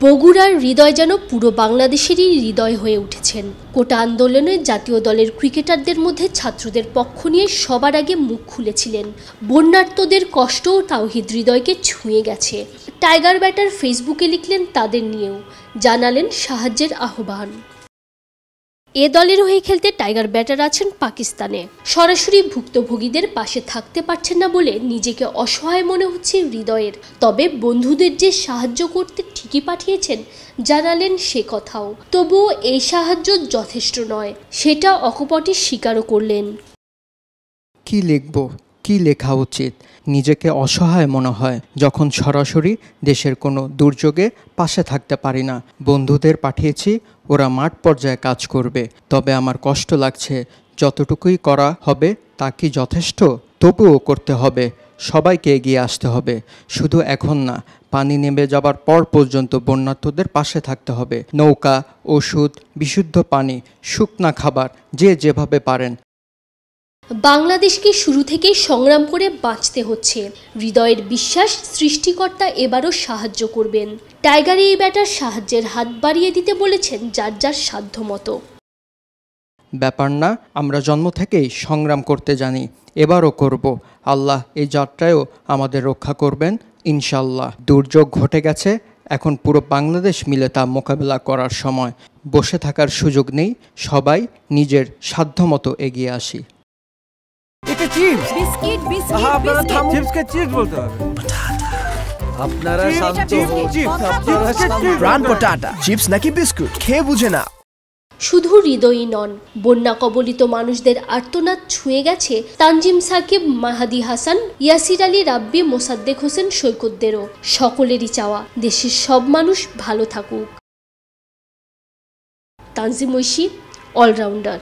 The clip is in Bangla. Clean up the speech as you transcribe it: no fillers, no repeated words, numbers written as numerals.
বগুড়ার হৃদয় যেন পুরো বাংলাদেশেরই হৃদয় হয়ে উঠেছেন। কোটা আন্দোলনে জাতীয় দলের ক্রিকেটারদের মধ্যে ছাত্রদের পক্ষ নিয়ে সবার আগে মুখ খুলেছিলেন। বন্যার্তদের কষ্টও তাওহিদ হৃদয়কে ছুঁয়ে গেছে। টাইগার ব্যাটার ফেসবুকে লিখলেন তাদের নিয়েও, জানালেন সাহায্যের আহ্বান। এ দলের হয়ে খেলতে টাইগার ব্যাটার আছেন পাকিস্তানে। সরাসরি ভুক্তভোগীদের পাশে থাকতে পারছেন না বলে নিজেকে অসহায় মনে হচ্ছে হৃদয়ের। তবে বন্ধুদের যে সাহায্য করতে ঠিকই পাঠিয়েছেন, জানালেন সে কথাও। তবুও এই সাহায্য যথেষ্ট নয়, সেটা অকপটে স্বীকারও করলেন। কি লিখব, কি লেখা উচিত? নিজেকে অসহায় মনে হয় যখন সরাসরি দেশের কোনো দুর্যোগে পাশে থাকতে পারি না। বন্ধুদের পাঠিয়েছি, ওরা মাঠ পর্যায়ে কাজ করবে। তবে আমার কষ্ট লাগছে, যতটুকুই করা হবে তা কি যথেষ্ট? তবুও করতে হবে, সবাইকে এগিয়ে আসতে হবে। শুধু এখন না, পানি নেমে যাবার পর পর্যন্ত বন্যার্তদের পাশে থাকতে হবে। নৌকা, ওষুধ, বিশুদ্ধ পানি, শুকনা খাবার, যে যেভাবে পারেন। বাংলাদেশকে শুরু থেকেই সংগ্রাম করে বাঁচতে হচ্ছে। হৃদয়ের বিশ্বাস সৃষ্টিকর্তা এবারও সাহায্য করবেন। টাইগার এই ব্যাটার সাহায্যের হাত বাড়িয়ে দিতে বলেছেন যার যার সাধ্য মতো। ব্যাপার না, আমরা জন্ম থেকেই সংগ্রাম করতে জানি, এবারও করব। আল্লাহ এই যাত্রায়ও আমাদের রক্ষা করবেন ইনশাল্লাহ। দুর্যোগ ঘটে গেছে, এখন পুরো বাংলাদেশ মিলে তা মোকাবেলা করার সময়। বসে থাকার সুযোগ নেই, সবাই নিজের সাধ্যমতো এগিয়ে আসি। এটা চিপস, বিস্কিট, বিস্কিট, আপনারা থামুন। চিপসকে চিপস বলতে হবে। আপনারা শান্ত হন। প্রাণ পটাটা, চিপস নাকি বিস্কুট, খেয়ে বুঝে না। শুধু হৃদয়ই নন, বন্যা কবলিত মানুষদের আর্তনাদ ছুঁয়ে গেছে তানজিম সাকিব, মাহাদি হাসান, ইয়াসির আলী রাব্বি, মোসাদ্দেক হোসেন সৈকতদেরও। সকলেরই চাওয়া দেশের সব মানুষ ভালো থাকুক। তানজিম ঐশী, অলরাউন্ডার।